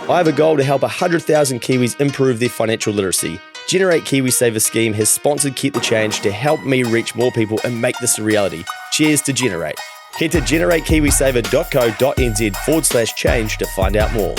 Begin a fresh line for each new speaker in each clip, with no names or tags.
I have a goal to help 100,000 Kiwis improve their financial literacy. Generate KiwiSaver scheme has sponsored Keep the Change to help me reach more people and make this a reality. Cheers to Generate. Head to generatekiwisaver.co.nz/change to find out more.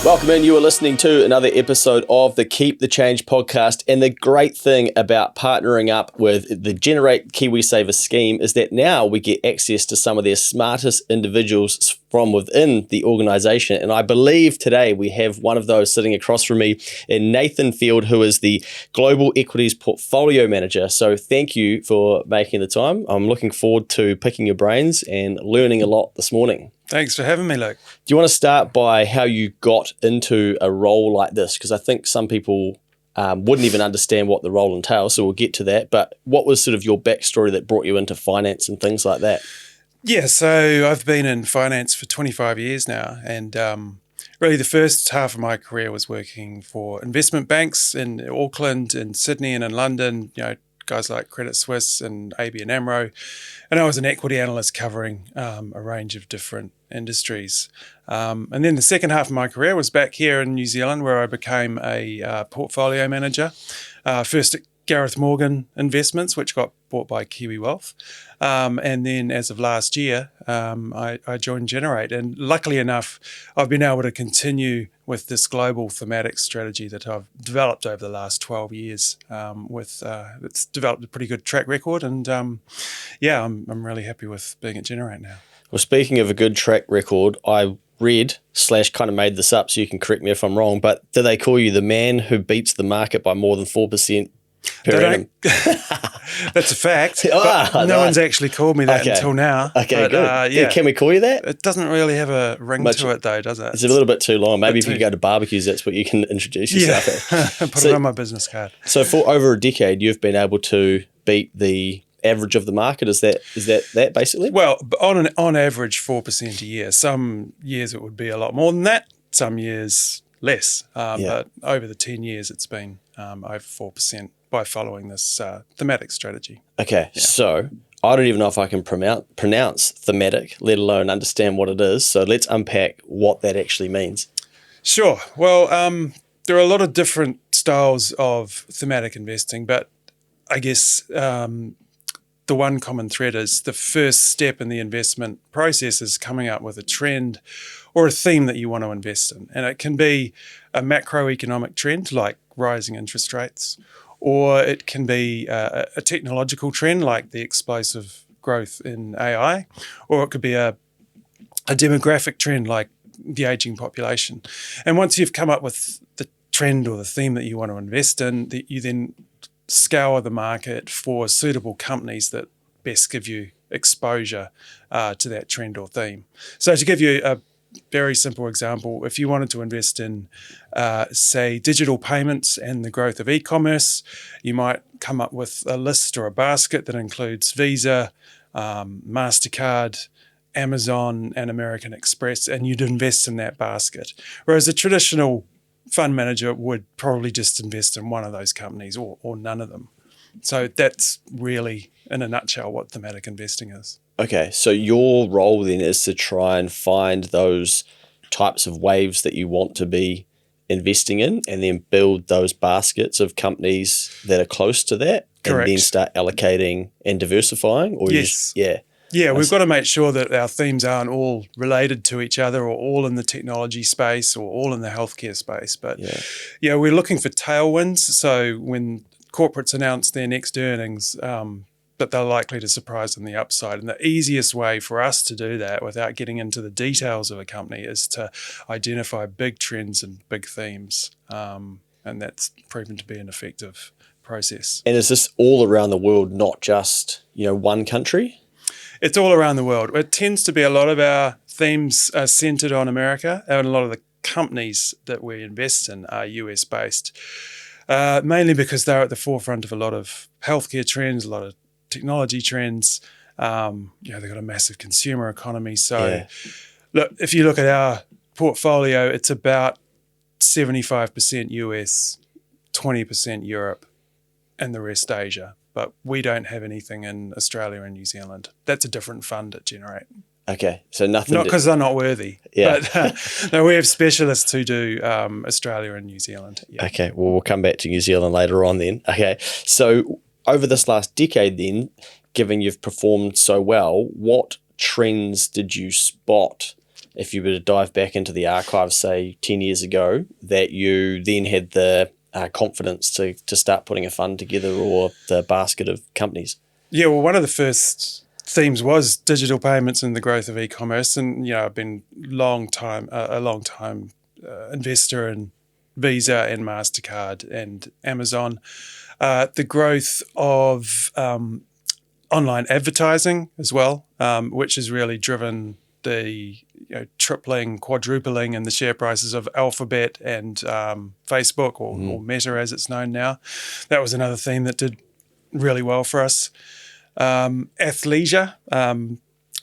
Welcome in. You are listening to another episode of the Keep the Change podcast. And the great thing about partnering up with the Generate KiwiSaver scheme is that now we get access to some of their smartest individuals from within the organization. And I believe today we have one of those sitting across from me in Nathan Field, who is the Global Equities Portfolio Manager. So thank you for making the time. I'm looking forward to picking your brains and learning a lot this morning.
Thanks for having me, Luke.
Do you want to start by how you got into a role like this? Because I think some people wouldn't even understand what the role entails, so we'll get to that. But what was sort of your backstory that brought you into finance and things like that?
Yeah, so I've been in finance for 25 years now, and really the first half of my career was working for investment banks in Auckland and Sydney and in London, guys like Credit Suisse and ABN AMRO. And I was an equity analyst covering a range of different industries. And then the second half of my career was back here in New Zealand, where I became a portfolio manager, first at Gareth Morgan Investments, which got bought by Kiwi Wealth. And then as of last year, I joined Generate. And luckily enough, I've been able to continue with this global thematic strategy that I've developed over the last 12 years. It's developed a pretty good track record. And I'm really happy with being at Generate now.
Well, speaking of a good track record, I read / kind of made this up, so you can correct me if I'm wrong, but do they call you the man who beats the market by more than 4% per annum?
That's a fact. No one's actually called me that until now.
Okay, good. Can we call you that?
It doesn't really have a ring to it, though, does it?
It's a little bit too long. Maybe if you go to barbecues, that's what you can introduce yourself at.
Put it on my business card.
So for over a decade, you've been able to beat the average of the market. Is that basically?
Well, on average, 4% a year. Some years it would be a lot more than that. Some years less. But over the 10 years, it's been over 4% by following this thematic strategy.
Okay, so I don't even know if I can pronounce thematic, let alone understand what it is. So let's unpack what that actually means.
Sure. Well, there are a lot of different styles of thematic investing, but I guess the one common thread is the first step in the investment process is coming up with a trend or a theme that you want to invest in. And it can be a macroeconomic trend like rising interest rates, or it can be a technological trend like the explosive growth in AI, or it could be a demographic trend like the aging population. And once you've come up with the trend or the theme that you want to invest in, you then scour the market for suitable companies that best give you exposure to that trend or theme. So to give you a very simple example, if you wanted to invest in, say, digital payments and the growth of e-commerce, you might come up with a list or a basket that includes Visa, MasterCard, Amazon, and American Express, and you'd invest in that basket. Whereas a traditional fund manager would probably just invest in one of those companies or none of them. So that's really, in a nutshell, what thematic investing is.
Okay, so your role then is to try and find those types of waves that you want to be investing in and then build those baskets of companies that are close to that.
Correct.
And then start allocating and diversifying? Or
yes. Yeah, we've got to make sure that our themes aren't all related to each other or all in the technology space or all in the healthcare space. But we're looking for tailwinds. So when corporates announce their next earnings, but they're likely to surprise on the upside. And the easiest way for us to do that without getting into the details of a company is to identify big trends and big themes. And that's proven to be an effective process.
And is this all around the world, not just, one country?
It's all around the world. It tends to be a lot of our themes are centered on America, and a lot of the companies that we invest in are US-based, mainly because they're at the forefront of a lot of healthcare trends, a lot of technology trends. They've got a massive consumer economy. So look, if you look at our portfolio, it's about 75% US, 20% Europe, and the rest Asia. But we don't have anything in Australia and New Zealand. That's a different fund at Generate.
Okay, so nothing.
Not because they're not worthy,
Yeah.
but no, we have specialists who do Australia and New Zealand. Yeah.
Okay, well, we'll come back to New Zealand later on then. Okay, so over this last decade then, given you've performed so well, what trends did you spot, if you were to dive back into the archives, say 10 years ago, that you then had the confidence to start putting a fund together or the basket of companies?
Yeah, well, one of the first themes was digital payments and the growth of e-commerce, and I've been a long time investor in Visa and MasterCard and Amazon. The growth of online advertising as well, which has really driven the tripling, quadrupling in the share prices of Alphabet and Facebook, or Meta as it's known now. That was another theme that did really well for us. Athleisure,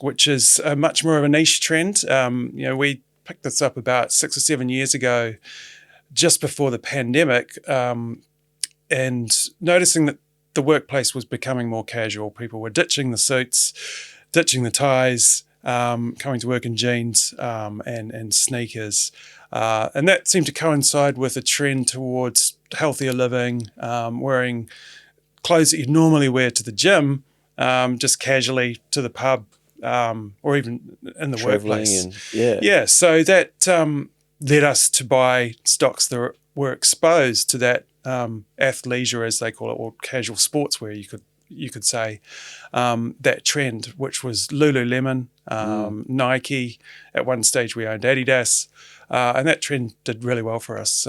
which is much more of a niche trend. We picked this up about 6 or 7 years ago, just before the pandemic, and noticing that the workplace was becoming more casual. People were ditching the suits, ditching the ties, coming to work in jeans and sneakers. And that seemed to coincide with a trend towards healthier living, wearing clothes that you'd normally wear to the gym, just casually to the pub, or even in the workplace. So that led us to buy stocks that were exposed to that athleisure, as they call it, or casual sportswear, you could say, that trend, which was Lululemon, Nike. At one stage we owned Adidas, and that trend did really well for us.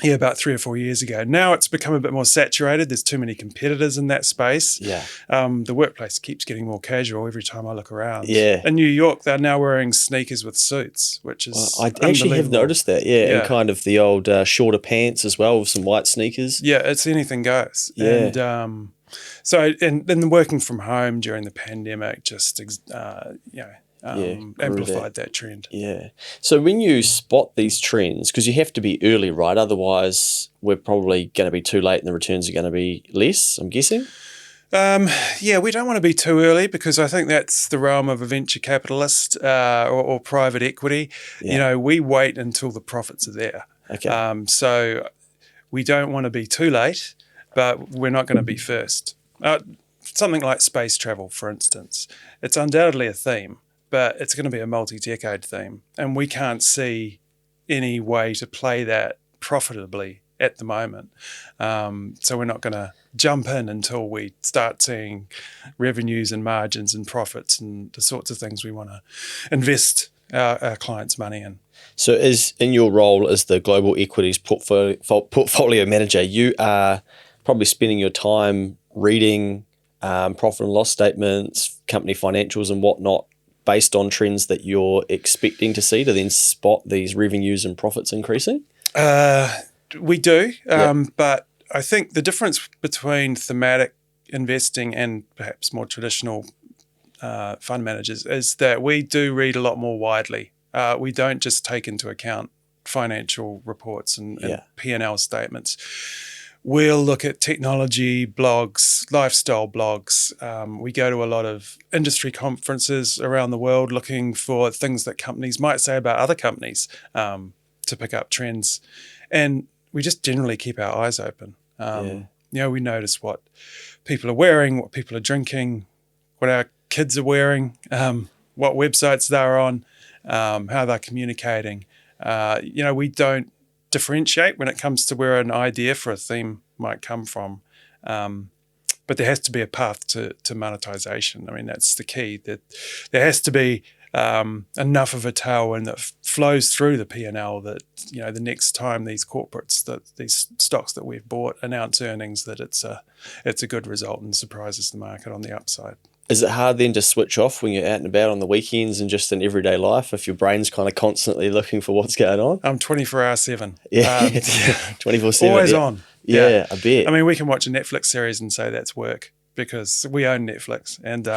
About 3 or 4 years ago. Now it's become a bit more saturated. There's too many competitors in that space.
Yeah.
The workplace keeps getting more casual every time I look around.
Yeah.
In New York, they're now wearing sneakers with suits, which is
I actually have noticed that. Yeah. And kind of the old shorter pants as well with some white sneakers.
Yeah, it's anything goes.
Yeah.
And and then working from home during the pandemic just amplified that trend.
Yeah. So when you spot these trends, because you have to be early, right? Otherwise, we're probably going to be too late and the returns are going to be less, I'm guessing.
We don't want to be too early, because I think that's the realm of a venture capitalist or private equity.
Yeah.
We wait until the profits are there.
Okay.
So we don't want to be too late, but we're not going to be first. Something like space travel, for instance, it's undoubtedly a theme, but it's going to be a multi-decade theme, and we can't see any way to play that profitably at the moment. So we're not going to jump in until we start seeing revenues and margins and profits and the sorts of things we want to invest our clients' money in.
So in your role as the global equities portfolio manager, you are probably spending your time reading profit and loss statements, company financials and whatnot, based on trends that you're expecting to see to then spot these revenues and profits increasing?
We do, but I think the difference between thematic investing and perhaps more traditional fund managers is that we do read a lot more widely. We don't just take into account financial reports and P&L statements. We'll look at technology blogs, lifestyle blogs. We go to a lot of industry conferences around the world looking for things that companies might say about other companies to pick up trends. And we just generally keep our eyes open. We notice what people are wearing, what people are drinking, what our kids are wearing, what websites they're on, how they're communicating. We don't differentiate when it comes to where an idea for a theme might come from. But there has to be a path to monetization. I mean, that's the key. That there has to be enough of a tailwind that flows through the P&L that, the next time these corporates, these stocks that we've bought announce earnings, that it's a good result and surprises the market on the upside.
Is it hard then to switch off when you're out and about on the weekends and just in everyday life if your brain's kind of constantly looking for what's going on?
I'm 24/7.
Yeah, 24/7.
Always on.
Yeah, I bet.
I mean, we can watch a Netflix series and say that's work because we own Netflix, and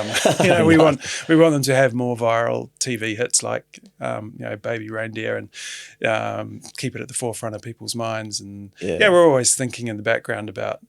we want them to have more viral TV hits like Baby Reindeer, and keep it at the forefront of people's minds. And we're always thinking in the background about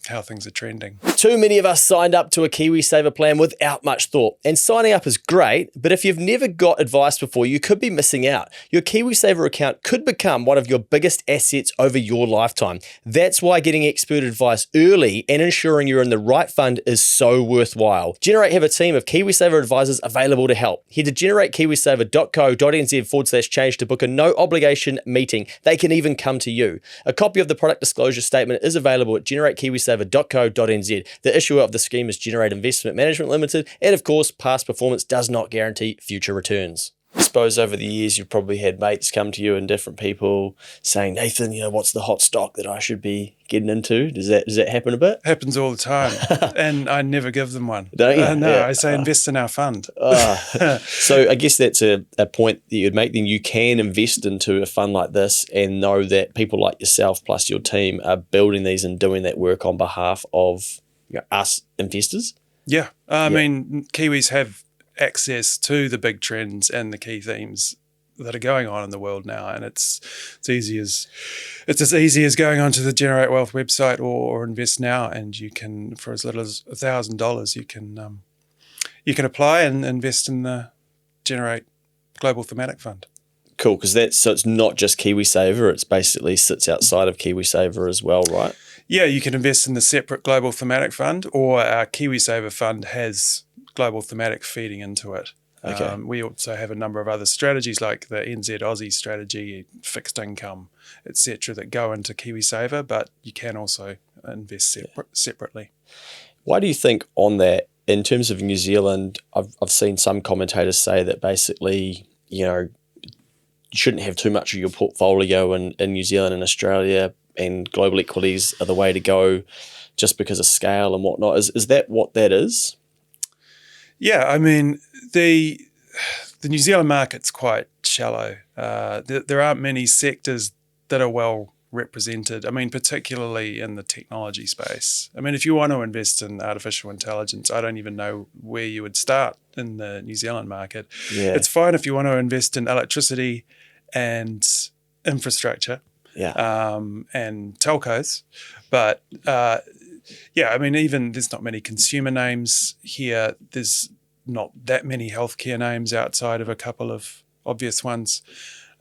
how things are trending.
Too many of us signed up to a KiwiSaver plan without much thought. And signing up is great, but if you've never got advice before, you could be missing out. Your KiwiSaver account could become one of your biggest assets over your lifetime. That's why getting expert advice early and ensuring you're in the right fund is so worthwhile. Generate have a team of KiwiSaver advisors available to help. Head to generatekiwisaver.co.nz/change to book a no obligation meeting. They can even come to you. A copy of the product disclosure statement is available at generatekiwisaver.co.nz. The issuer of the scheme is Generate Investment Management Limited, and of course, past performance does not guarantee future returns. I suppose over the years you've probably had mates come to you and different people saying, Nathan, what's the hot stock that I should be getting into? Does that happen a bit?
Happens all the time, and I never give them one.
Don't you?
No,
Yeah.
I say invest in our fund.
So I guess that's a point that you'd make. Then you can invest into a fund like this and know that people like yourself plus your team are building these and doing that work on behalf of us investors.
Yeah, I mean, Kiwis have access to the big trends and the key themes that are going on in the world now, and it's as easy as going onto the Generate Wealth website or Invest Now, and you can, for as little as $1,000, you can apply and invest in the Generate Global Thematic Fund.
Cool, because it's not just KiwiSaver; it's basically sits outside of KiwiSaver as well, right?
Yeah, you can invest in the separate Global Thematic Fund, or our KiwiSaver fund has Global Thematic feeding into it.
Okay.
We also have a number of other strategies like the NZ Aussie strategy, fixed income, etc., that go into KiwiSaver, but you can also invest separately.
Why do you think on that, in terms of New Zealand, I've seen some commentators say that basically, you shouldn't have too much of your portfolio in New Zealand and Australia, and global equities are the way to go just because of scale and whatnot. Is that what that is?
Yeah, I mean, the New Zealand market's quite shallow. There aren't many sectors that are well represented. I mean, particularly in the technology space. I mean, if you want to invest in artificial intelligence, I don't even know where you would start in the New Zealand market.
Yeah.
It's fine if you want to invest in electricity and infrastructure, and telcos, but I mean, even there's not many consumer names here. There's not that many healthcare names outside of a couple of obvious ones.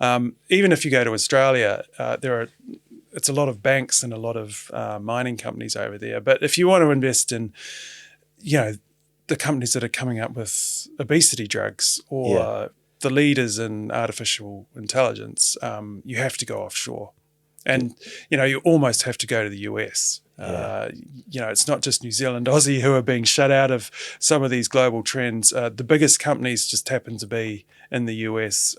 Even if you go to Australia, it's a lot of banks and a lot of mining companies over there. But if you want to invest in, the companies that are coming up with obesity drugs or the leaders in artificial intelligence, you have to go offshore. And, you almost have to go to the US. It's not just New Zealand, Aussie who are being shut out of some of these global trends. The biggest companies just happen to be in the US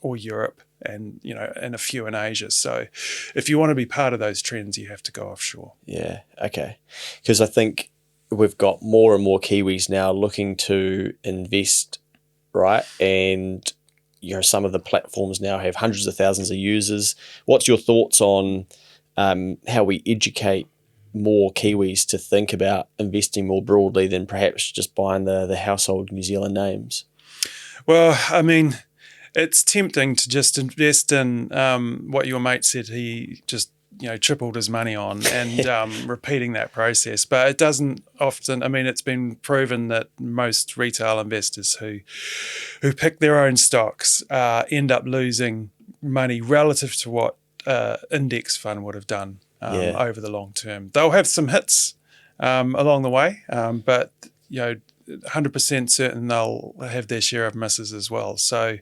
or Europe and, and a few in Asia. So if you want to be part of those trends, you have to go offshore.
Yeah, okay. Because I think we've got more and more Kiwis now looking to invest, right? And some of the platforms now have hundreds of thousands of users. What's your thoughts on how we educate more Kiwis to think about investing more broadly than perhaps just buying the household New Zealand names?
Well, I mean, it's tempting to just invest in what your mate said he just tripled his money on and repeating that process. But it doesn't often, I mean, it's been proven that most retail investors who pick their own stocks end up losing money relative to what index fund would have done over the long term. They'll have some hits along the way, but 100% certain they'll have their share of misses as well. So,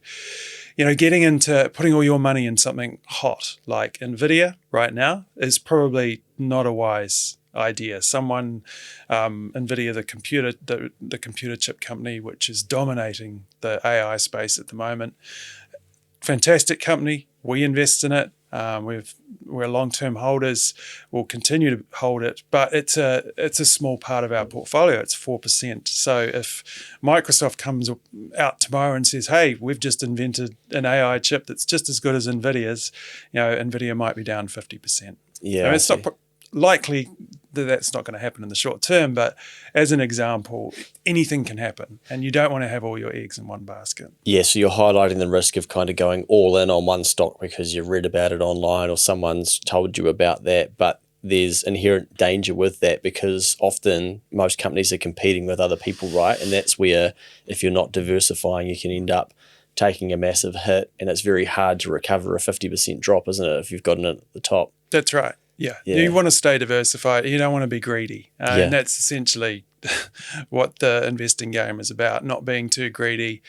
getting into putting all your money in something hot like Nvidia right now is probably not a wise idea. Nvidia, the computer chip company, which is dominating the AI space at the moment, fantastic company. We invest in it. We're long-term holders. We'll continue to hold it, but it's a small part of our portfolio. It's 4%. So if Microsoft comes out tomorrow and says, "Hey, we've just invented an AI chip that's just as good as Nvidia's," Nvidia might be down 50%.
Yeah,
I mean, it's not likely that that's not going to happen in the short term, but as an example, anything can happen, and you don't want to have all your eggs in one basket.
Yeah, so you're highlighting the risk of kind of going all in on one stock because you've read about it online or someone's told you about that, but there's inherent danger with that, because often most companies are competing with other people, right? And that's where, if you're not diversifying, you can end up taking a massive hit, and it's very hard to recover a 50% drop, isn't it, if you've gotten it at the top?
That's right. Yeah. You want to stay diversified. You don't want to be greedy. And that's essentially what the investing game is about, not being too greedy,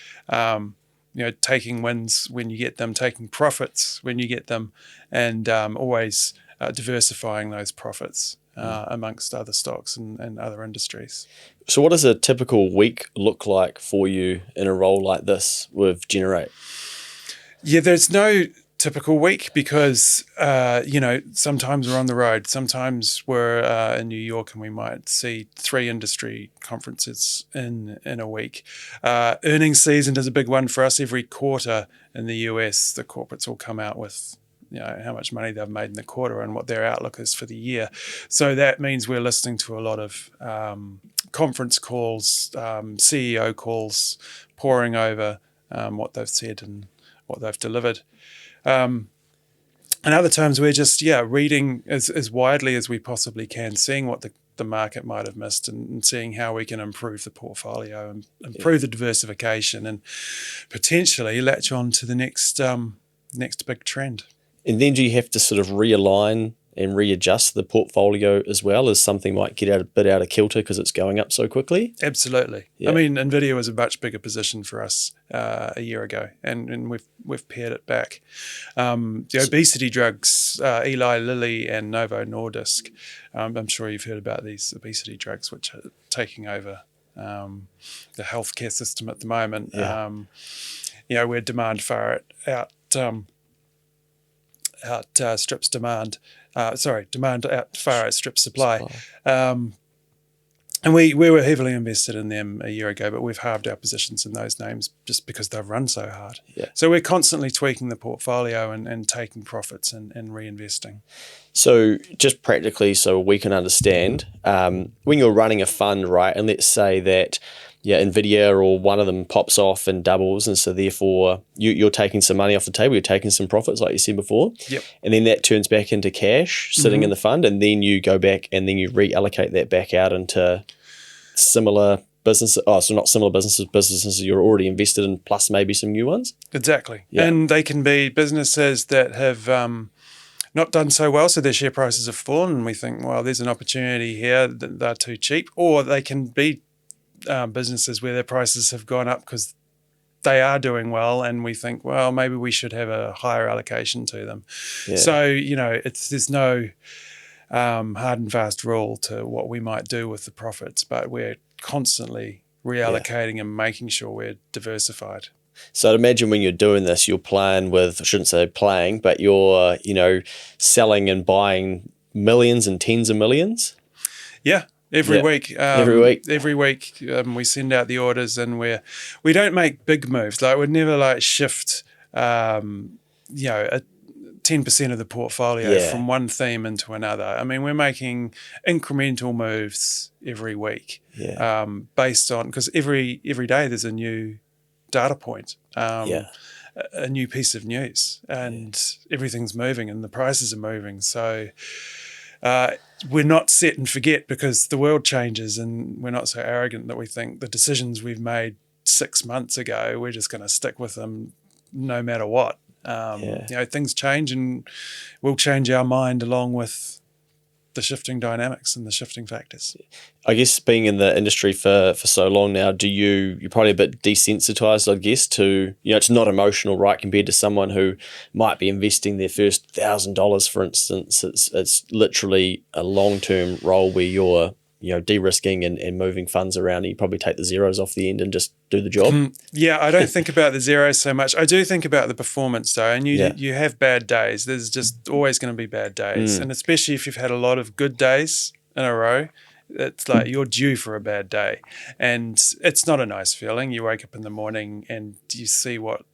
taking wins when you get them, taking profits when you get them, and always diversifying those profits amongst other stocks and other industries.
So what does a typical week look like for you in a role like this with Generate?
Yeah, there's no typical week because, sometimes we're on the road. Sometimes we're in New York and we might see 3 industry conferences in a week. Earnings season is a big one for us. Every quarter in the US, the corporates will come out with how much money they've made in the quarter and what their outlook is for the year. So that means we're listening to a lot of conference calls, CEO calls, poring over what they've said and what they've delivered. And other times we're just, reading as widely as we possibly can, seeing what the market might have missed and seeing how we can improve the portfolio and improve the diversification and potentially latch on to the next big trend.
And then do you have to sort of realign and readjust the portfolio as well, as something might get a bit out of kilter because it's going up so quickly?
Absolutely. Yeah. I mean, NVIDIA was a much bigger position for us a year ago, and we've pared it back. The obesity drugs, Eli Lilly and Novo Nordisk, I'm sure you've heard about these obesity drugs which are taking over the healthcare system at the moment. Yeah. Where demand far outstrips demand. Demand far outstrips supply. And we were heavily invested in them a year ago, but we've halved our positions in those names just because they've run so hard.
Yeah.
So we're constantly tweaking the portfolio and taking profits and reinvesting.
So just practically, so we can understand, when you're running a fund, right, and let's say that NVIDIA or one of them pops off and doubles, and so therefore you're taking some money off the table, you're taking some profits, like you said before,
yep.
And then that turns back into cash sitting in the fund, and then you go back and then you reallocate that back out into similar businesses. Oh, so not similar businesses you're already invested in, plus maybe some new ones?
Exactly. Yeah. And they can be businesses that have not done so well, so their share prices have fallen, and we think, well, there's an opportunity here, that they're too cheap. Or they can be businesses where their prices have gone up because they are doing well, and we think, well, maybe we should have a higher allocation to them. Yeah. So, there's no hard and fast rule to what we might do with the profits, but we're constantly reallocating and making sure we're diversified.
So I'd imagine when you're doing this, you're playing with, I shouldn't say playing, but you're, selling and buying millions and tens of millions?
Yeah. Every week, we send out the orders, and we don't make big moves. Like, we'd never shift, 10% of the portfolio from one theme into another. I mean, we're making incremental moves every week, based on, because every day there's a new data point, a new piece of news, and everything's moving and the prices are moving. So we're not set and forget, because the world changes, and we're not so arrogant that we think the decisions we've made 6 months ago, we're just going to stick with them no matter what. Things change, and we'll change our mind along with the shifting dynamics and the shifting factors.
I guess being in the industry for so long now, you're probably a bit desensitized, I guess, to, it's not emotional, right, compared to someone who might be investing their first $1,000, for instance. It's literally a long-term role where you're, de-risking and moving funds around, and you probably take the zeros off the end and just do the job.
I don't think about the zeros so much. I do think about the performance, though, and you have bad days. There's just always going to be bad days, and especially if you've had a lot of good days in a row, it's like you're due for a bad day, and it's not a nice feeling. You wake up in the morning and you see what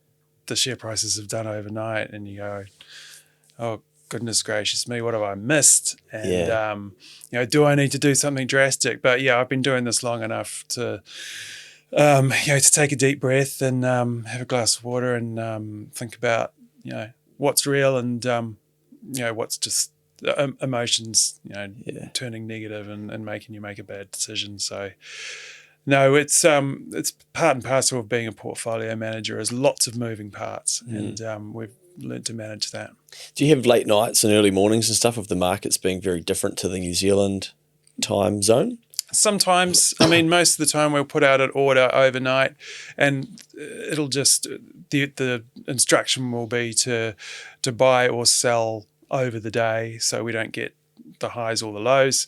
the share prices have done overnight, and you go, oh, goodness gracious me, what have I missed? And, do I need to do something drastic? But I've been doing this long enough to take a deep breath and have a glass of water and think about, what's real and, what's just emotions, turning negative and making you make a bad decision. So no, it's part and parcel of being a portfolio manager. Is lots of moving parts, and we've learned to manage that.
Do you have late nights and early mornings and stuff, with the markets being very different to the New Zealand time zone?
Sometimes, I mean, most of the time we'll put out an order overnight, and it'll just the instruction will be to buy or sell over the day, so we don't get the highs or the lows.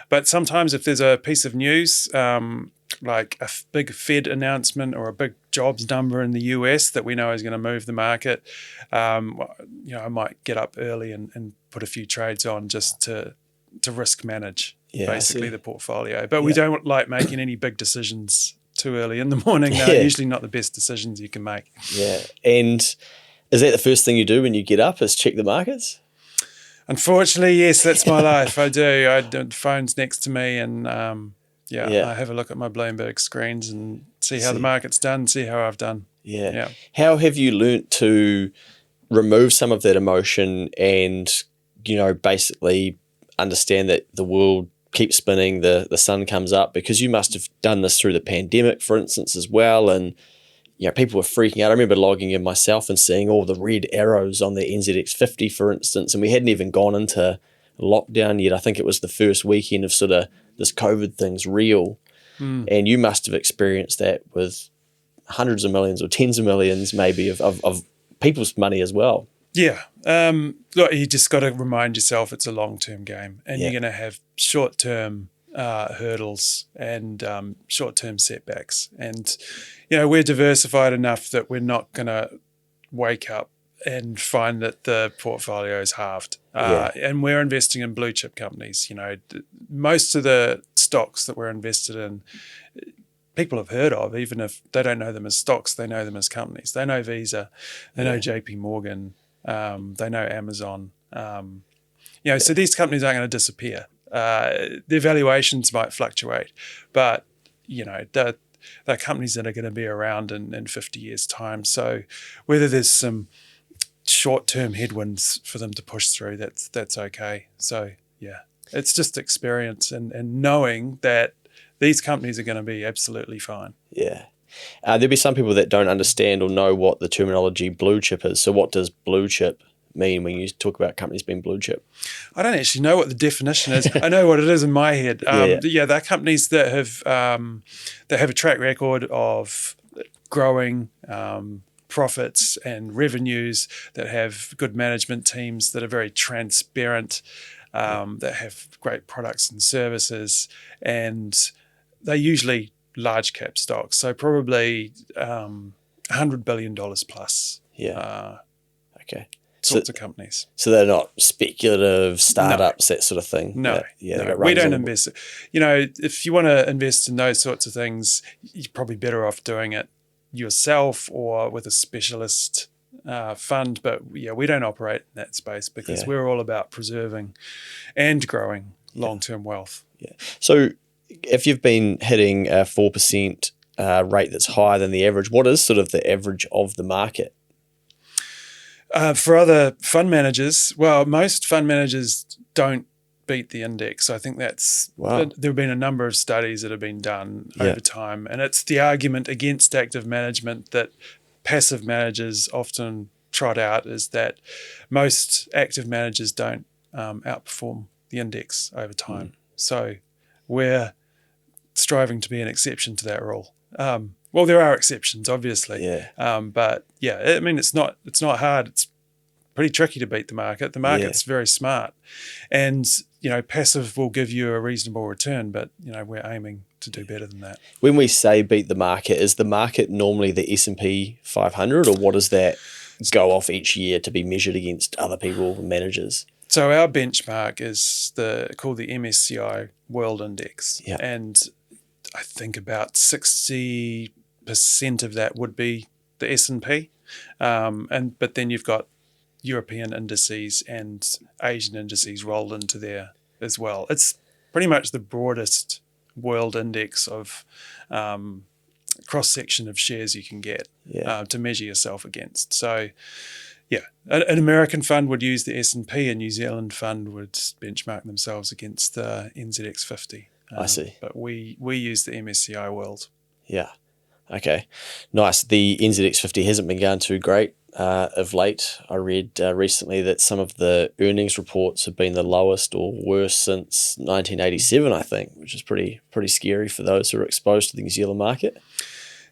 But sometimes, if there's a piece of news, like a big Fed announcement or a big jobs number in the US that we know is going to move the market, I might get up early and put a few trades on just to risk manage basically the portfolio. But we don't like making any big decisions too early in the morning. They're usually not the best decisions you can make.
Yeah. And is that the first thing you do when you get up, is check the markets?
Unfortunately, yes, that's my life. I do. The phone's next to me, and I have a look at my Bloomberg screens and see how the market's done, see how I've done.
Yeah. How have you learnt to remove some of that emotion and, basically understand that the world keeps spinning, the sun comes up? Because you must have done this through the pandemic, for instance, as well. And, people were freaking out. I remember logging in myself and seeing all the red arrows on the NZX50, for instance, and we hadn't even gone into lockdown yet. I think it was the first weekend of sort of this COVID thing's real. And you must have experienced that with hundreds of millions or tens of millions maybe of people's money as well.
Yeah. Look, you just got to remind yourself it's a long-term game, and you're going to have short-term hurdles and short-term setbacks. And, we're diversified enough that we're not going to wake up and find that the portfolio is halved. And we're investing in blue chip companies. Most of the stocks that we're invested in, people have heard of, even if they don't know them as stocks, they know them as companies. They know Visa, they know JP Morgan, they know Amazon. So these companies aren't going to disappear. Their valuations might fluctuate, but, they're companies that are going to be around in 50 years' time. So whether there's some short-term headwinds for them to push through, that's okay. So, it's just experience and knowing that these companies are going to be absolutely fine.
Yeah. There'll be some people that don't understand or know what the terminology blue chip is. So what does blue chip mean when you talk about companies being blue chip?
I don't actually know what the definition is. I know what it is in my head. They're companies that have a track record of growing profits and revenues, that have good management teams, that are very transparent, that have great products and services, and they're usually large cap stocks. So probably $100 billion plus.
Okay.
Sorts of companies.
So they're not speculative startups, that sort of thing.
No, we don't invest. If you want to invest in those sorts of things, you're probably better off doing it yourself or with a specialist fund. But we don't operate in that space because we're all about preserving and growing long-term wealth.
Yeah. So if you've been hitting a 4% rate that's higher than the average, what is sort of the average of the market?
For other fund managers, most fund managers don't beat the index. I think that's there have been a number of studies that have been done over time, and it's the argument against active management that passive managers often trot out, is that most active managers don't outperform the index over time. So we're striving to be an exception to that rule. There are exceptions, obviously. But I mean, it's not hard. It's pretty tricky to beat the market. The market's very smart, and passive will give you a reasonable return, but we're aiming to do better than that.
When we say beat the market, is the market normally the S&P 500, or what does that go off each year to be measured against other people, managers?
So our benchmark is called the MSCI World Index, and I think about 60% of that would be the S&P, but then you've got European indices and Asian indices rolled into there as well. It's pretty much the broadest world index of cross-section of shares you can get to measure yourself against. So, Yeah, an American fund would use the S&P, a New Zealand fund would benchmark themselves against the NZX 50.
I see.
But we use the MSCI World.
Yeah. Okay. Nice. The NZX 50 hasn't been going too great of late. I read recently that some of the earnings reports have been the lowest or worst since 1987, I think, which is pretty scary for those who are exposed to the New Zealand market.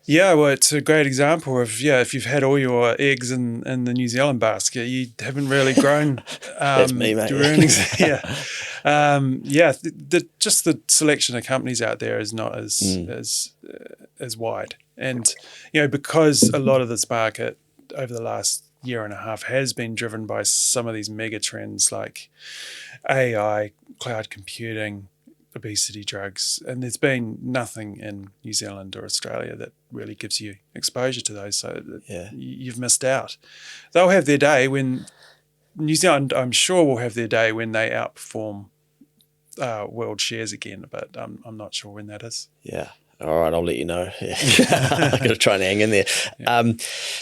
Yeah, well, it's a great example of, if you've had all your eggs in the New Zealand basket, you haven't really grown
That's me, mate.
your earnings. Just the selection of companies out there is not as wide. And, because a lot of this market over the last year and a half has been driven by some of these mega trends like AI, cloud computing, obesity drugs, and there's been nothing in New Zealand or Australia that really gives you exposure to those, so you've missed out. They'll have their day when New Zealand, I'm sure, will have their day when they outperform world shares again, but I'm not sure when that is.
Yeah. All right, I'll let you know. I've got to try and hang in there.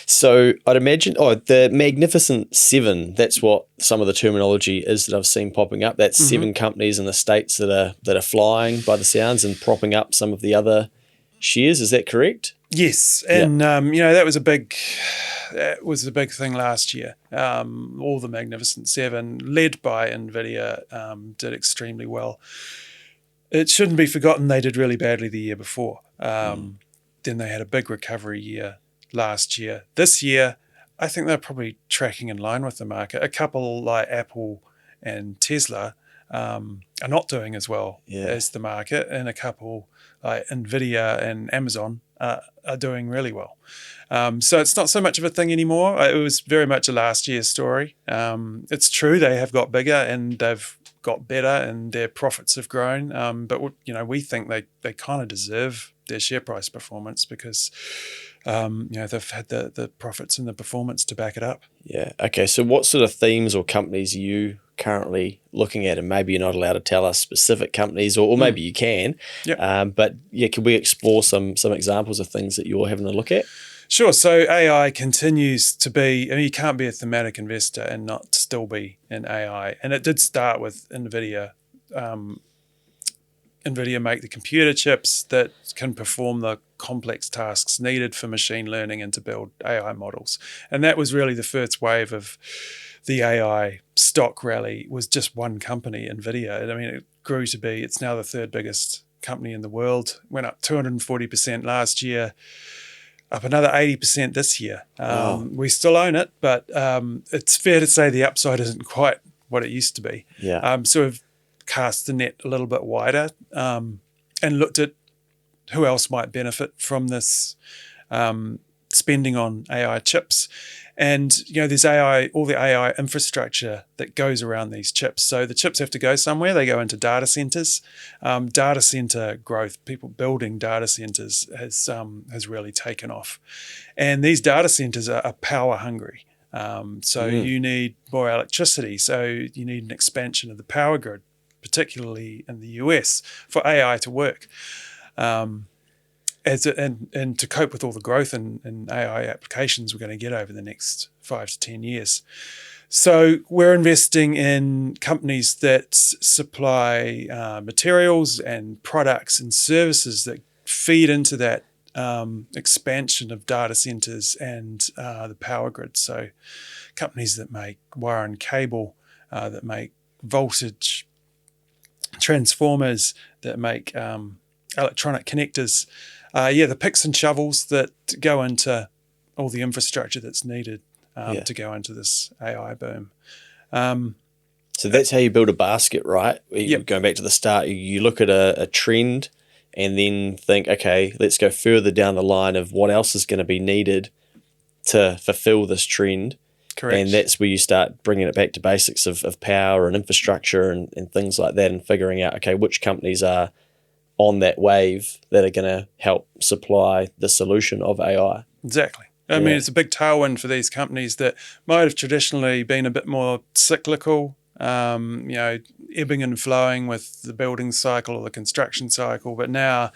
So I'd imagine, the Magnificent Seven, that's what some of the terminology is that I've seen popping up. That's 7 companies in the States that are flying by the sounds and propping up some of the other shares. Is that correct?
Yes, and that was a big thing last year. All the Magnificent Seven, led by NVIDIA, did extremely well. It shouldn't be forgotten they did really badly the year before. Then they had a big recovery year last year. This year, I think they're probably tracking in line with the market. A couple like Apple and Tesla are not doing as well as the market, and a couple like NVIDIA and Amazon are doing really well. So it's not so much of a thing anymore. It was very much a last year story. It's true they have got bigger and they've got better and their profits have grown. But we think they kind of deserve their share price performance because they've had the profits and the performance to back it up.
Yeah. Okay. So what sort of themes or companies are you currently looking at? And maybe you're not allowed to tell us specific companies, or maybe you can.
Yep.
But can we explore some examples of things that you're having a look at?
Sure. So AI continues to be, you can't be a thematic investor and not still be in AI. And it did start with NVIDIA. NVIDIA make the computer chips that can perform the complex tasks needed for machine learning and to build AI models. And that was really the first wave of the AI stock rally. Was just one company, NVIDIA. It grew to be, it's now the 3rd biggest company in the world. Went up 240% last year. Up another 80% this year.
Wow.
We still own it, but it's fair to say the upside isn't quite what it used to be.
Yeah.
So we've cast the net a little bit wider and looked at who else might benefit from this spending on AI chips. And, there's all the AI infrastructure that goes around these chips. So the chips have to go somewhere. They go into data centers. Data center growth, people building data centers has really taken off. And these data centers are power hungry. You need more electricity. So you need an expansion of the power grid, particularly in the US, for AI to work. And to cope with all the growth in AI applications we're going to get over the next 5 to 10 years. So we're investing in companies that supply materials and products and services that feed into that expansion of data centers and the power grid. So companies that make wire and cable, that make voltage transformers, that make electronic connectors. The picks and shovels that go into all the infrastructure that's needed to go into this AI boom.
So that's how you build a basket, right?
Yep.
Going back to the start, you look at a trend and then think, okay, let's go further down the line of what else is going to be needed to fulfill this trend.
Correct.
And that's where you start bringing it back to basics of power and infrastructure and things like that, and figuring out, okay, which companies are on that wave that are going to help supply the solution of AI.
Exactly. It's a big tailwind for these companies that might have traditionally been a bit more cyclical, ebbing and flowing with the building cycle or the construction cycle. But now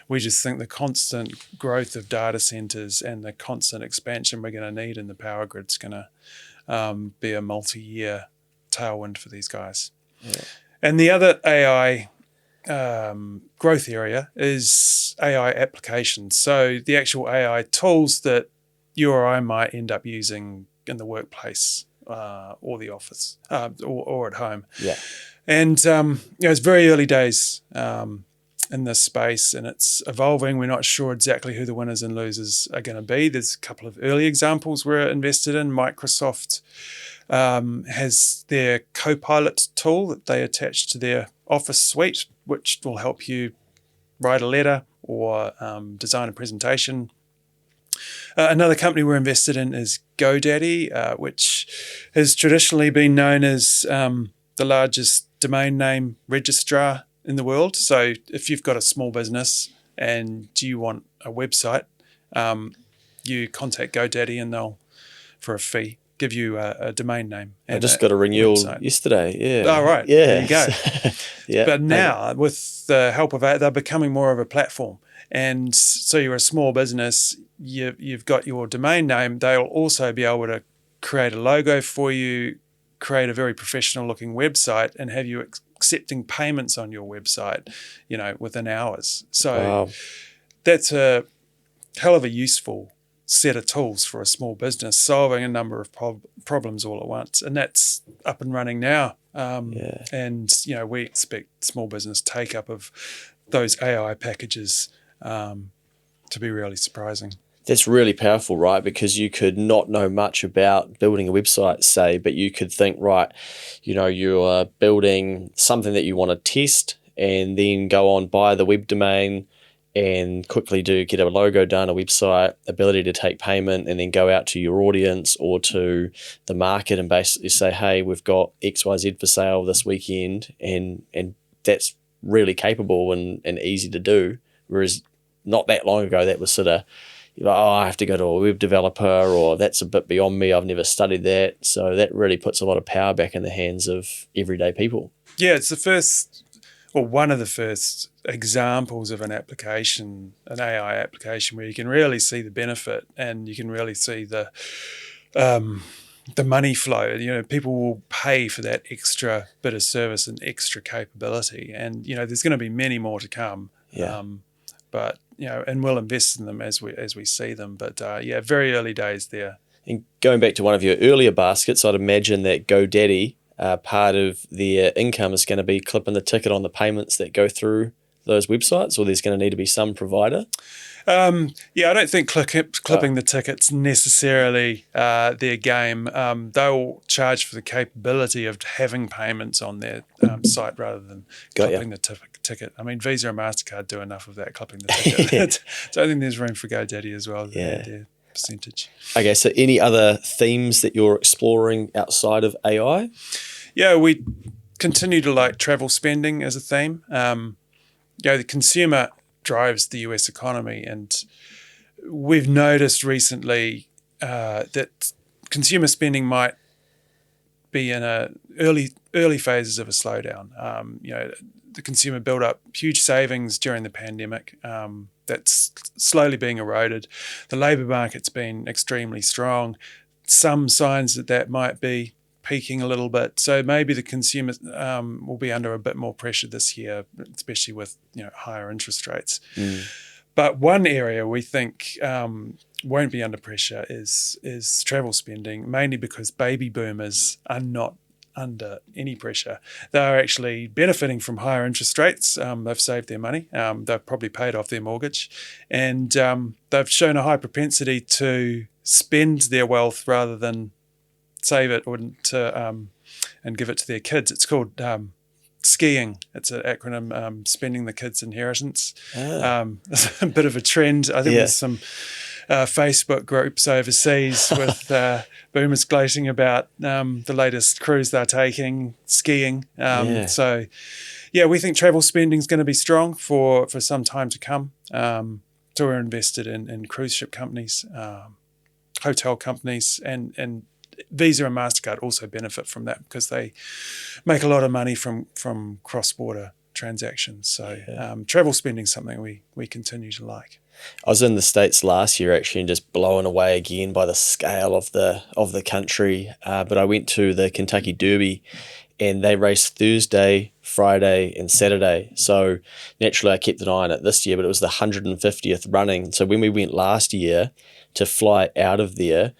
we just think the constant growth of data centers and the constant expansion we're going to need in the power grid is going to be a multi-year tailwind for these guys.
Yeah.
And the other AI growth area is AI applications. So the actual AI tools that you or I might end up using in the workplace or the office or at home.
Yeah.
And it's very early days in this space, and it's evolving. We're not sure exactly who the winners and losers are going to be. There's a couple of early examples we're invested in. Microsoft has their Copilot tool that they attach to their Office suite, which will help you write a letter or design a presentation. Another company we're invested in is GoDaddy, which has traditionally been known as the largest domain name registrar in the world. So if you've got a small business and you want a website, you contact GoDaddy and they'll, for a fee, give you a domain name.
I just got a renewal yesterday. Yeah.
Oh, right.
Yeah.
There you go.
Yeah.
But now, with the help of AI, they're becoming more of a platform. And so you're a small business, you've got your domain name. They'll also be able to create a logo for you, create a very professional looking website, and have you accepting payments on your website, within hours. So that's a hell of a useful set of tools for a small business, solving a number of problems all at once. And that's up and running now. And, we expect small business take up of those AI packages to be really surprising.
That's really powerful, right? Because you could not know much about building a website, say, but you could think, right, you're building something that you want to test and then go on, buy the web domain and quickly get a logo done, a website, ability to take payment, and then go out to your audience or to the market and basically say, hey, we've got XYZ for sale this weekend, and that's really capable and easy to do. Whereas not that long ago, that was sort of, I have to go to a web developer, or that's a bit beyond me, I've never studied that. So that really puts a lot of power back in the hands of everyday people.
Yeah, it's the first, or one of the first examples of an AI application where you can really see the benefit and you can really see the money flow. People will pay for that extra bit of service and extra capability. And, there's going to be many more to come.
Yeah.
But and we'll invest in them as we see them. But very early days there.
And going back to one of your earlier baskets, I'd imagine that GoDaddy, part of their income is going to be clipping the ticket on the payments that go through those websites, or there's going to need to be some provider.
I don't think clipping the tickets necessarily their game. They'll charge for the capability of having payments on their site rather than clipping the ticket. I mean, Visa and MasterCard do enough of that, clipping the ticket. So I think there's room for GoDaddy as well. Their percentage.
Okay, so any other themes that you're exploring outside of AI?
Yeah, we continue to like travel spending as a theme. The consumer drives the US economy, and we've noticed recently that consumer spending might be in early phases of a slowdown. The consumer built up huge savings during the pandemic. That's slowly being eroded. The labour market's been extremely strong. Some signs that might be peaking a little bit. So maybe the consumer will be under a bit more pressure this year, especially with higher interest rates. But one area we think won't be under pressure is travel spending, mainly because baby boomers are not under any pressure. They're actually benefiting from higher interest rates. They've saved their money. They've probably paid off their mortgage, and they've shown a high propensity to spend their wealth rather than save it or and give it to their kids. It's called skiing. It's an acronym, spending the kids' inheritance. It's a bit of a trend. I think there's some Facebook groups overseas with boomers gloating about the latest cruise they're taking, skiing. So, we think travel spending is going to be strong for some time to come. So we're invested in cruise ship companies, hotel companies, and Visa and MasterCard also benefit from that because they make a lot of money from cross-border transactions. So travel spending is something we continue to like.
I was in the States last year actually and just blown away again by the scale of the country. But I went to the Kentucky Derby and they raced Thursday, Friday and Saturday. So naturally I kept an eye on it this year, but it was the 150th running. So when we went last year to fly out of there,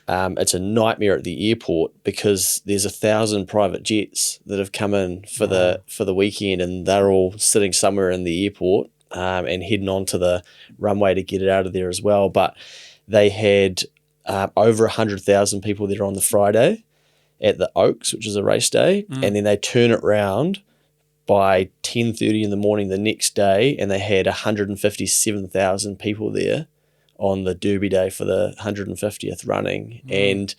it's a nightmare at the airport because there's 1,000 private jets that have come in for the weekend, and they're all sitting somewhere in the airport and heading on to the runway to get it out of there as well. But they had over 100,000 people there on the Friday at the Oaks, which is a race day, and then they turn it round by 10:30 in the morning the next day, and they had 157,000 people there on the Derby day for the 150th running. And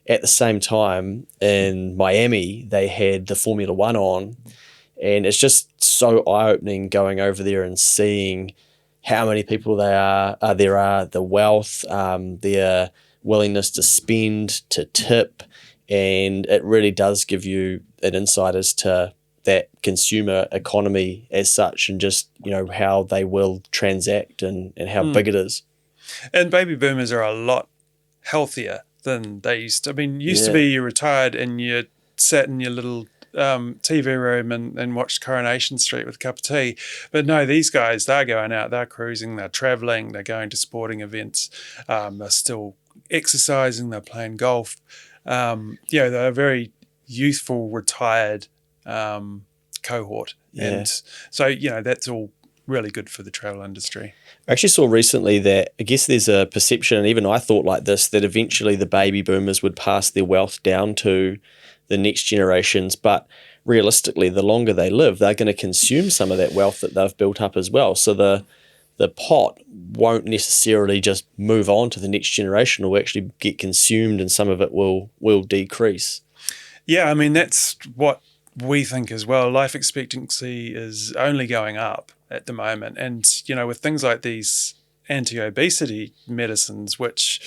at the same time in Miami, they had the Formula One on. And it's just so eye-opening going over there and seeing how many people there are, the wealth, their willingness to spend, to tip. And it really does give you an insight as to that consumer economy as such, and just, how they will transact and how big it is.
And baby boomers are a lot healthier than they used to. I mean, used to be you retired and you sat in your little TV room and watched Coronation Street with a cup of tea. But no, these guys, they're going out, they're cruising, they're traveling, they're going to sporting events, they're still exercising, they're playing golf. They're a very youthful, retired cohort.
Yeah.
And so, that's all really good for the travel industry.
I actually saw recently that I guess there's a perception, and even I thought like this, that eventually the baby boomers would pass their wealth down to the next generations. But realistically, the longer they live, they're going to consume some of that wealth that they've built up as well. So the pot won't necessarily just move on to the next generation. It will actually get consumed, and some of it will decrease.
Yeah, I mean, that's what we think as well. Life expectancy is only going up at the moment. And, with things like these anti-obesity medicines, which,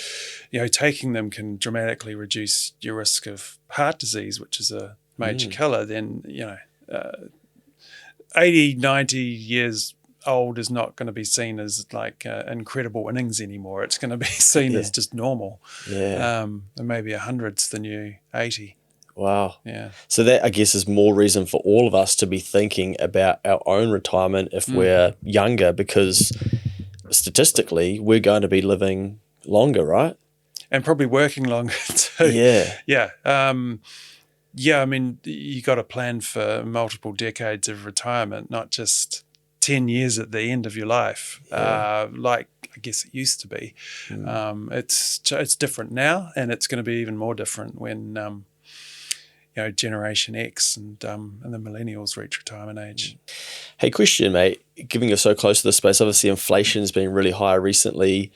taking them can dramatically reduce your risk of heart disease, which is a major killer, then, 80, 90 years old is not going to be seen as like incredible innings anymore. It's going to be seen as just normal.
Yeah.
And maybe 100's the new 80.
Wow.
Yeah.
So that, I guess, is more reason for all of us to be thinking about our own retirement if we're younger, because statistically we're going to be living longer, right?
And probably working longer too.
Yeah.
Yeah. I mean, you got to plan for multiple decades of retirement, not just 10 years at the end of your life, like I guess it used to be. It's different now, and it's going to be even more different when Generation X and the millennials reach retirement age.
Hey, question, mate. Given you're so close to this space, obviously inflation's been really high recently.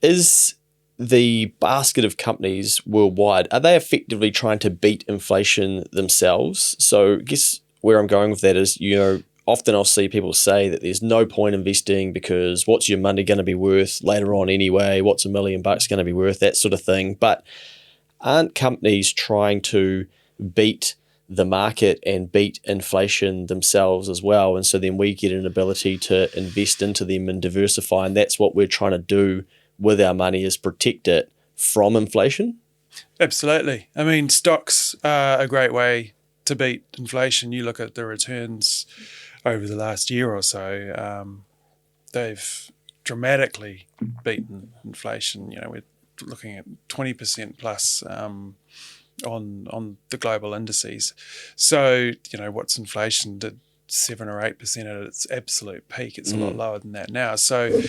Is the basket of companies worldwide, are they effectively trying to beat inflation themselves? So I guess where I'm going with that is, often I'll see people say that there's no point investing because what's your money going to be worth later on anyway? What's $1 million going to be worth? That sort of thing. But aren't companies trying to beat the market and beat inflation themselves as well? And so then we get an ability to invest into them and diversify. And that's what we're trying to do with our money, is protect it from inflation.
Absolutely. I mean, stocks are a great way to beat inflation. You look at the returns over the last year or so, they've dramatically beaten inflation. We're looking at 20% plus on the global indices. So, what's inflation? Did 7 or 8% at its absolute peak. It's a lot lower than that now. So,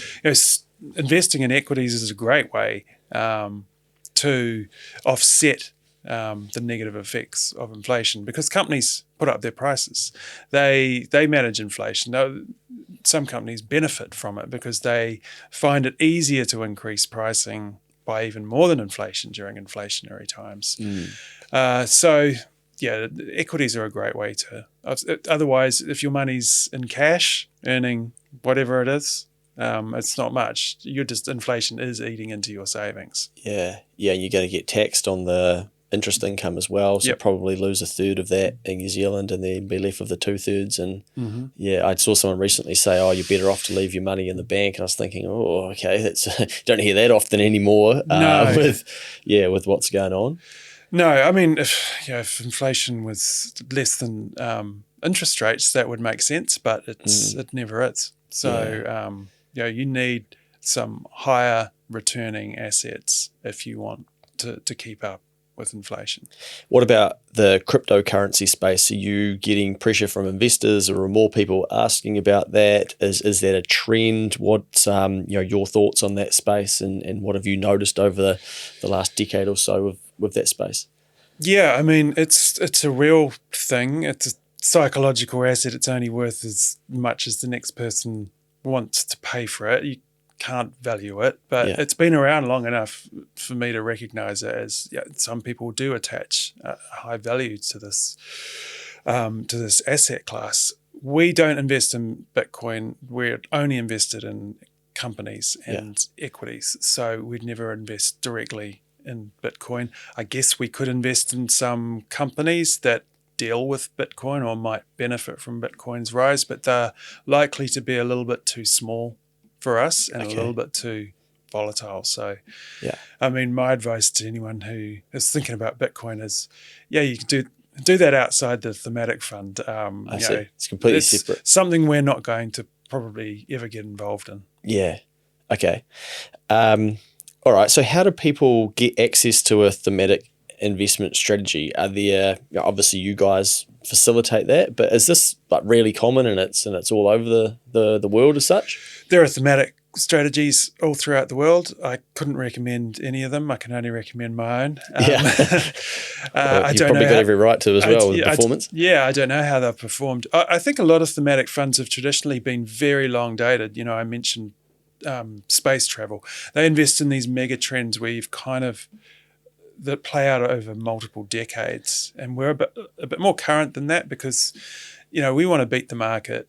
investing in equities is a great way to offset the negative effects of inflation, because companies put up their prices. They manage inflation. Now, some companies benefit from it because they find it easier to increase pricing by even more than inflation during inflationary times. Equities are a great way to. Otherwise, if your money's in cash, earning whatever it is, it's not much. Inflation is eating into your savings.
Yeah, and you're going to get taxed on the interest income as well. So
Yep.
probably lose a third of that in New Zealand and then be left with the 2/3. And yeah, I saw someone recently say, "Oh, you're better off to leave your money in the bank." And I was thinking, "Oh, okay, that's don't hear that often anymore."
No.
With what's going on.
No, I mean, if inflation was less than interest rates, that would make sense, but it never is. So you need some higher returning assets if you want to keep up with inflation.
What about the cryptocurrency space? Are you getting pressure from investors, or are more people asking about that? Is that a trend? What's your thoughts on that space, and what have you noticed over the last decade or so with that space?
Yeah, I mean, it's a real thing. It's a psychological asset. It's only worth as much as the next person wants to pay for it. You can't value it, but it's been around long enough for me to recognize it as some people do attach a high value to this asset class. We don't invest in Bitcoin. We're only invested in companies and equities, so we'd never invest directly in Bitcoin. I guess we could invest in some companies that deal with Bitcoin or might benefit from Bitcoin's rise, but they're likely to be a little bit too small for us and a little bit too volatile. So, I mean, my advice to anyone who is thinking about Bitcoin is, you can do that outside the thematic fund.
I see. It's completely separate.
Something we're not going to probably ever get involved in.
Yeah. Okay. All right. So how do people get access to a thematic investment strategy? Are there, obviously you guys facilitate that, but is this like really common and it's all over the world as such?
There are thematic strategies all throughout the world. I couldn't recommend any of them. I can only recommend my own.
Well, you've probably got every right to as well with performance.
I don't know how they've performed. I think a lot of thematic funds have traditionally been very long dated. I mentioned space travel. They invest in these mega trends where you've that play out over multiple decades, and we're a bit more current than that because we want to beat the market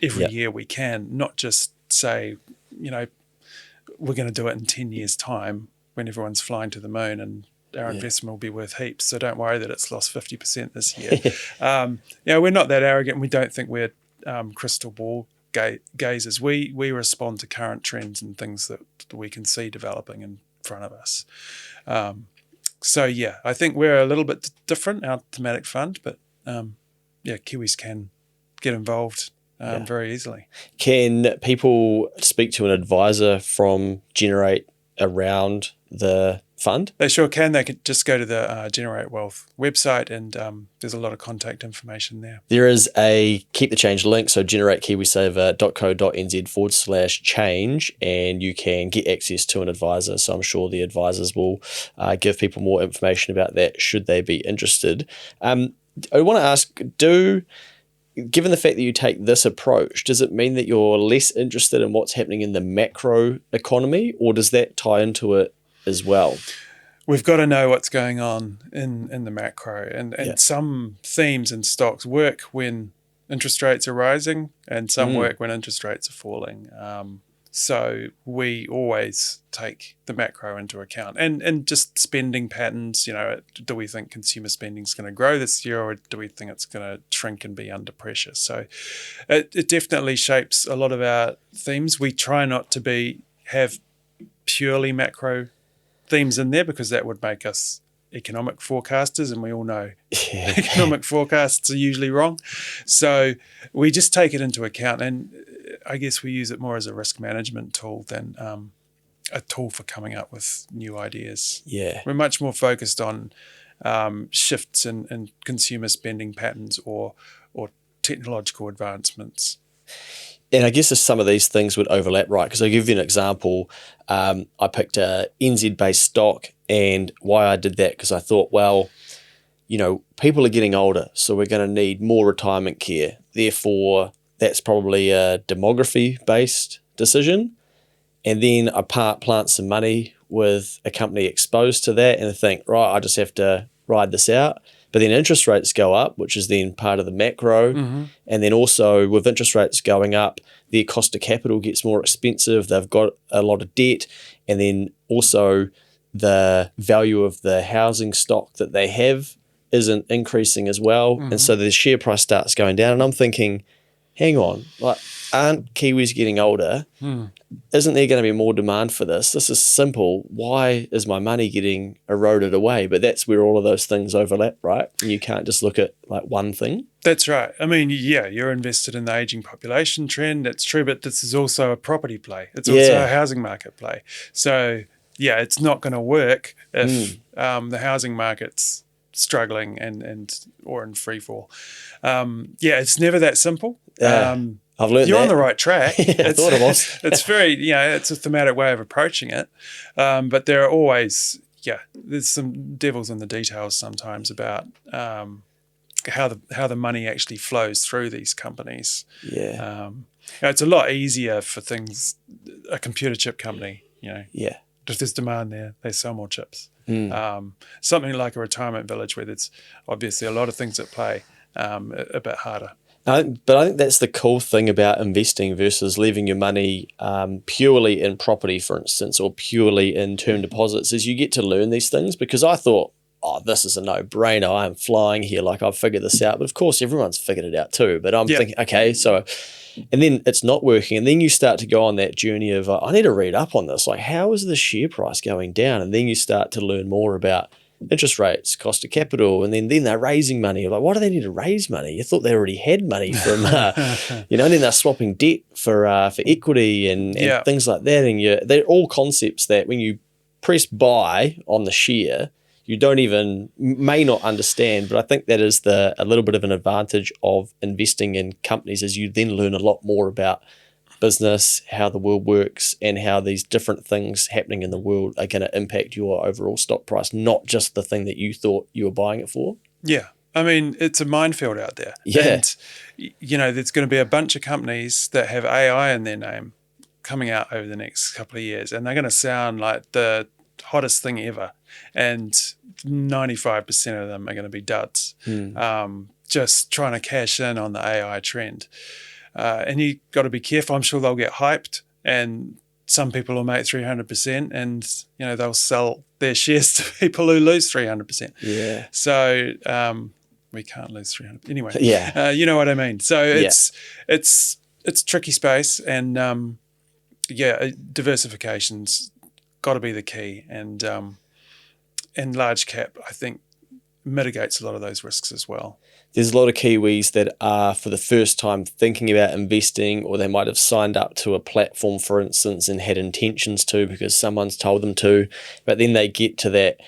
every year we can, not just say we're going to do it in 10 years time when everyone's flying to the moon and our investment will be worth heaps, so don't worry that it's lost 50% this year. We're not that arrogant. We don't think we're crystal ball gazers. We respond to current trends and things that we can see developing in front of us. I think we're a little bit different, our thematic fund, but Kiwis can get involved very easily.
Can people speak to an advisor from Generate around the fund?
They sure can. They could just go to the Generate Wealth website and there's a lot of contact information there.
There is a Keep the Change link, so generatekiwisaver.co.nz/change, and you can get access to an advisor. So I'm sure the advisors will give people more information about that should they be interested. I want to ask, given the fact that you take this approach, does it mean that you're less interested in what's happening in the macro economy, or does that tie into it as well?
We've got to know what's going on in the macro, and some themes and stocks work when interest rates are rising and some work when interest rates are falling. So we always take the macro into account and just spending patterns. Do we think consumer spending is going to grow this year, or do we think it's going to shrink and be under pressure? So it definitely shapes a lot of our themes. We try not to have purely macro themes in there because that would make us economic forecasters, and we all know economic forecasts are usually wrong. So we just take it into account, and I guess we use it more as a risk management tool than a tool for coming up with new ideas.
Yeah,
we're much more focused on shifts in consumer spending patterns or technological advancements.
And I guess some of these things would overlap, right? Because I'll give you an example. I picked a NZ-based stock, and why I did that, because I thought, well, people are getting older, so we're going to need more retirement care. Therefore, that's probably a demography-based decision. And then I plant some money with a company exposed to that, and I think, right, I just have to ride this out. But then interest rates go up, which is then part of the macro. And then also with interest rates going up, their cost of capital gets more expensive. They've got a lot of debt. And then also the value of the housing stock that they have isn't increasing as well. And so the share price starts going down. And I'm thinking, hang on, like, aren't Kiwis getting older? Isn't there going to be more demand for this? This is simple. Why is my money getting eroded away? But that's where all of those things overlap, right? And you can't just look at like one thing.
That's right. I mean, yeah, you're invested in the aging population trend. That's true, but this is also a property play. It's also a housing market play. So, yeah, it's not going to work if the housing market's struggling or in free fall. Yeah, it's never that simple.
I've learned
you're
that.
on the right track.
I thought it was.
It's very, it's a thematic way of approaching it. But there are always, there's some devils in the details sometimes about how the money actually flows through these companies.
Yeah.
It's a lot easier for things, a computer chip company,
Yeah.
if there's demand there, they sell more chips. Something like a retirement village where there's obviously a lot of things at play, a bit harder.
But I think that's the cool thing about investing versus leaving your money purely in property, for instance, or purely in term deposits, is you get to learn these things. Because I thought, this is a no-brainer. I'm flying here, like I've figured this out. But of course, everyone's figured it out too. But I'm thinking, okay, so, and then it's not working. And then you start to go on that journey of, I need to read up on this. Like, how is the share price going down? And then you start to learn more about interest rates, cost of capital, and then they're raising money. You're like, why do they need to raise money? You thought they already had money from, and then they're swapping debt for equity and things like that. And they're all concepts that when you press buy on the share, you may not understand. But I think that is a little bit of an advantage of investing in companies, is you then learn a lot more about business, how the world works, and how these different things happening in the world are going to impact your overall stock price, not just the thing that you thought you were buying it for.
Yeah. I mean, it's a minefield out there.
Yeah.
And, there's going to be a bunch of companies that have AI in their name coming out over the next couple of years, and they're going to sound like the hottest thing ever. And 95% of them are going to be duds, just trying to cash in on the AI trend. And you got to be careful. I'm sure they'll get hyped, and some people will make 300%, and they'll sell their shares to people who lose 300%.
Yeah.
So we can't lose 300 anyway.
Yeah.
You know what I mean. So it's tricky space, and diversification's got to be the key, and large cap, I think, mitigates a lot of those risks as well.
There's a lot of Kiwis that are for the first time thinking about investing, or they might have signed up to a platform, for instance, and had intentions to because someone's told them to, but then they get to that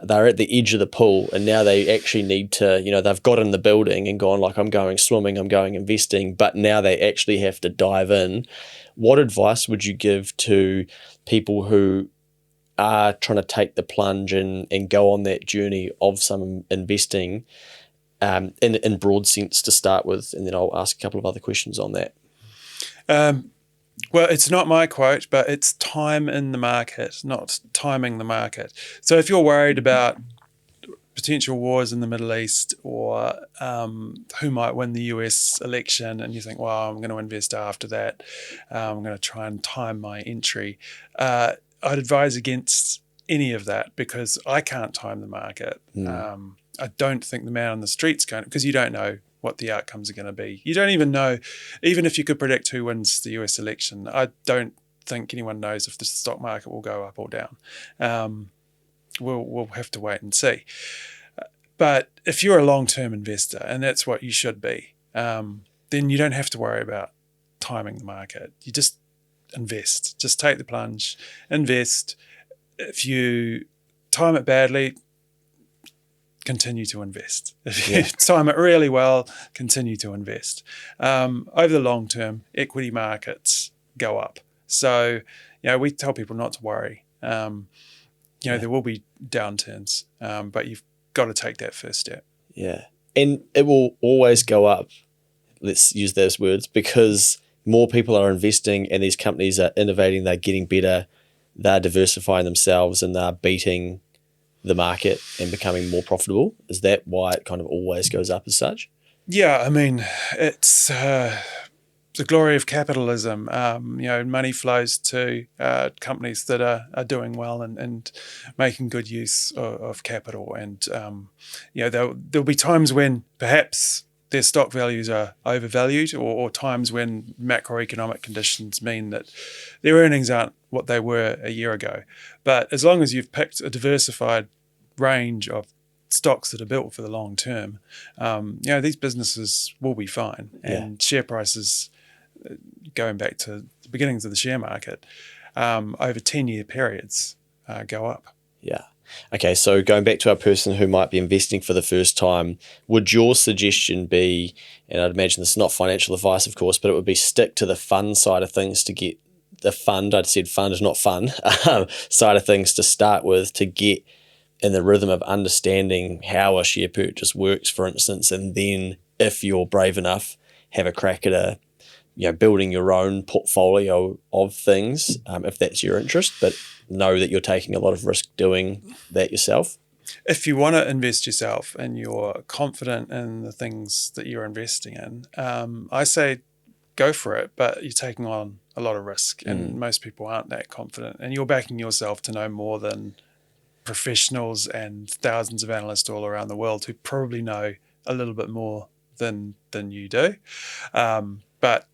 they're at the edge of the pool, and now they actually need to, they've got in the building and gone like, I'm going swimming, I'm going investing, but now they actually have to dive in. What advice would you give to people who are trying to take the plunge and go on that journey of some investing in broad sense to start with, and then I'll ask a couple of other questions on that.
Well, it's not my quote, but it's time in the market, not timing the market. So if you're worried about potential wars in the Middle East, or who might win the US election, and you think, well, I'm going to invest after that, I'm going to try and time my entry, I'd advise against any of that, because I can't time the market. I don't think the man on the street's going to, because you don't know what the outcomes are going to be. You don't even know, even if you could predict who wins the US election, I don't think anyone knows if the stock market will go up or down. We'll have to wait and see. But if you're a long-term investor, and that's what you should be, then you don't have to worry about timing the market. You just invest. Just take the plunge, invest. If you time it badly, continue to invest. If you time it really well, continue to invest. Over the long term, equity markets go up. So, we tell people not to worry. There will be downturns, but you've got to take that first step.
Yeah. And it will always go up, let's use those words, because more people are investing and these companies are innovating, they're getting better, they're diversifying themselves, and they're beating the market and becoming more profitable. Is that why it kind of always goes up as such?
Yeah, I mean, it's the glory of capitalism. Money flows to companies that are doing well and making good use of capital. And there'll be times when perhaps their stock values are overvalued, or times when macroeconomic conditions mean that their earnings aren't what they were a year ago. But as long as you've picked a diversified range of stocks that are built for the long term, these businesses will be fine. And share prices, going back to the beginnings of the share market, over 10-year periods go up.
Yeah. Okay, so going back to our person who might be investing for the first time, would your suggestion be, and I'd imagine this is not financial advice, of course, but it would be stick to the fund side of things to get the fund, I'd said fund is not fun, side of things to start with, to get in the rhythm of understanding how a share purchase works, for instance, and then if you're brave enough, have a crack at building your own portfolio of things, if that's your interest, but know that you're taking a lot of risk doing that yourself?
If you want to invest yourself and you're confident in the things that you're investing in, I say go for it, but you're taking on a lot of risk, and most people aren't that confident, and you're backing yourself to know more than professionals and thousands of analysts all around the world who probably know a little bit more than you do. But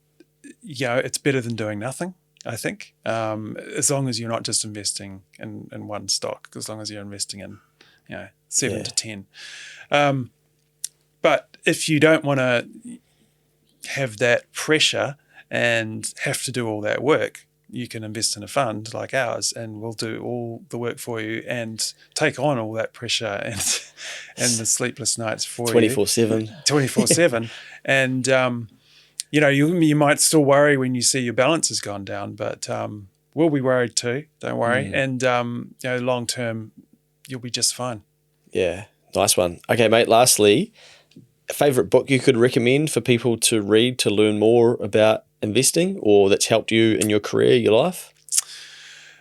it's better than doing nothing, I think, as long as you're not just investing in one stock, as long as you're investing in 7 to 10. But if you don't want to have that pressure and have to do all that work, you can invest in a fund like ours, and we'll do all the work for you and take on all that pressure and the sleepless nights for
24/7.
24/7. And you might still worry when you see your balance has gone down, but we'll be worried too. Don't worry. And long term, you'll be just fine.
Yeah, nice one. Okay, mate. Lastly, a favorite book you could recommend for people to read to learn more about investing, or that's helped you in your career, your life?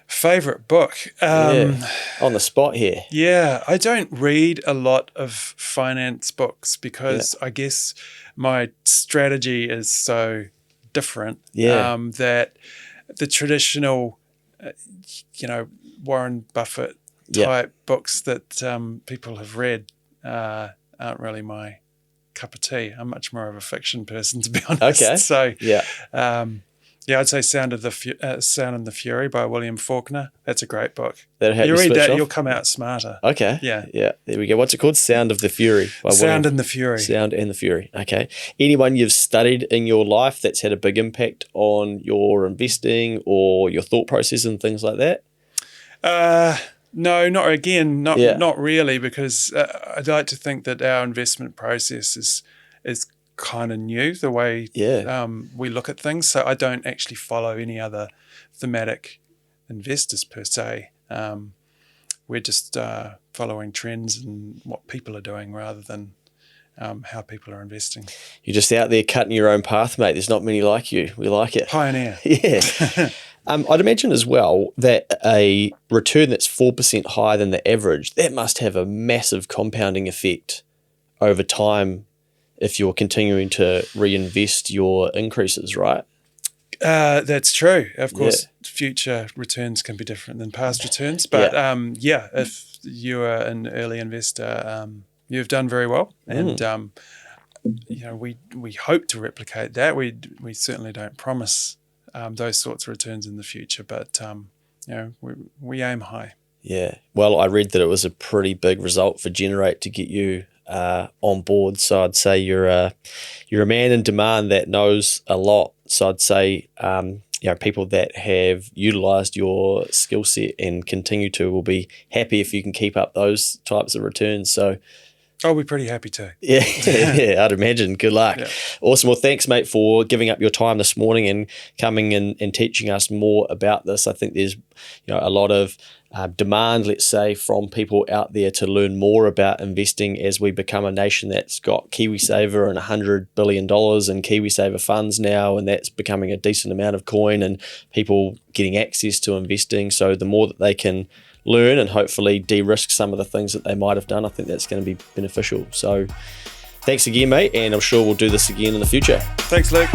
Favorite book?
On the spot here.
Yeah, I don't read a lot of finance books because I guess my strategy is so different that the traditional, Warren Buffett type books that people have read aren't really my cup of tea. I'm much more of a fiction person, to be honest.
Okay.
So I'd say Sound and the Fury by William Faulkner. That's a great book.
That'll help
you
you
read that,
off.
you'll come out smarter.
Okay.
Yeah.
There we go. What's it called? Sound of the Fury.
Sound and the Fury.
Sound and the Fury. Okay. Anyone you've studied in your life that's had a big impact on your investing or your thought process and things like that?
No, not really, because I'd like to think that our investment process is kind of new, the way we look at things. So I don't actually follow any other thematic investors per se. We're just following trends and what people are doing rather than how people are investing.
You're just out there cutting your own path, mate. There's not many like you. We like it.
Pioneer.
Yeah. I'd imagine as well that a return that's 4% higher than the average, that must have a massive compounding effect over time if you're continuing to reinvest your increases, right?
That's true. Of course, future returns can be different than past returns. But if you are an early investor, you've done very well. And, we hope to replicate that. We certainly don't promise those sorts of returns in the future, but we aim high.
Yeah. Well, I read that it was a pretty big result for Generate to get you on board. So I'd say you're a man in demand that knows a lot. So I'd say people that have utilised your skill set and continue to will be happy if you can keep up those types of returns. So
I'll be pretty happy too.
Yeah, I'd imagine. Good luck. Yeah. Awesome. Well, thanks, mate, for giving up your time this morning and coming in and teaching us more about this. I think there's a lot of demand, let's say, from people out there to learn more about investing as we become a nation that's got KiwiSaver and $100 billion in KiwiSaver funds now, and that's becoming a decent amount of coin and people getting access to investing. So the more that they can learn and hopefully de-risk some of the things that they might have done, I think that's going to be beneficial. So thanks again, mate, and I'm sure we'll do this again in the future.
Thanks, Luke.